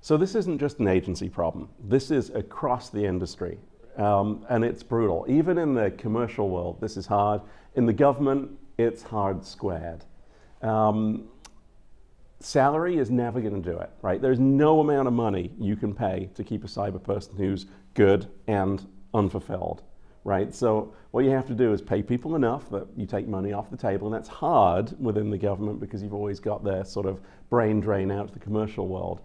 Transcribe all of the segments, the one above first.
So this isn't just an agency problem. This is across the industry, and it's brutal. Even in the commercial world, this is hard. In the government, it's hard squared. Salary is never going to do it, right? There's no amount of money you can pay to keep a cyber person who's good and unfulfilled, right? So what you have to do is pay people enough that you take money off the table, and that's hard within the government because you've always got their sort of brain drain out to the commercial world.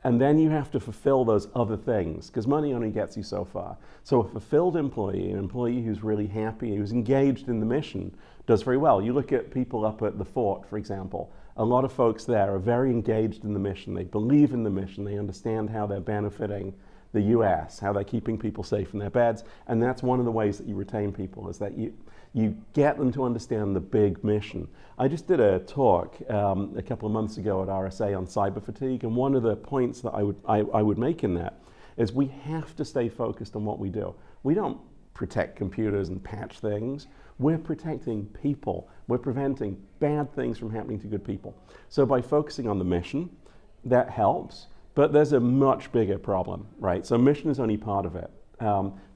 And then you have to fulfill those other things, because money only gets you so far. So a fulfilled employee, an employee who's really happy, who's engaged in the mission, does very well. You look at people up at the fort, for example. A lot of folks there are very engaged in the mission. They believe in the mission. They understand how they're benefiting the US, how they're keeping people safe in their beds. And that's one of the ways that you retain people, is that you get them to understand the big mission. I just did a talk a couple of months ago at RSA on cyber fatigue, and one of the points that I would make in that is we have to stay focused on what we do. We don't protect computers and patch things. We're protecting people. We're preventing bad things from happening to good people. So by focusing on the mission, that helps, but there's a much bigger problem, right? So mission is only part of it.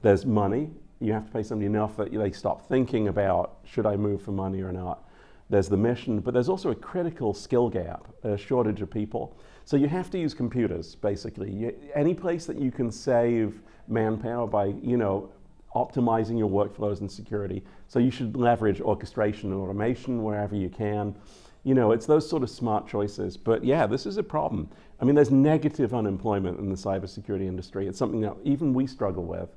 There's money. You have to pay somebody enough that they stop thinking about, should I move for money or not? There's the mission, but there's also a critical skill gap, a shortage of people. So you have to use computers, basically. Any place that you can save manpower by, optimizing your workflows and security. So you should leverage orchestration and automation wherever you can. It's those sort of smart choices. But yeah, this is a problem. I mean, there's negative unemployment in the cybersecurity industry. It's something that even we struggle with.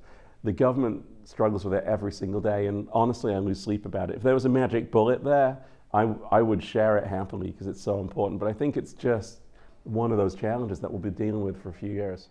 The government struggles with it every single day, and honestly, I lose sleep about it. If there was a magic bullet there, I would share it happily because it's so important. But I think it's just one of those challenges that we'll be dealing with for a few years.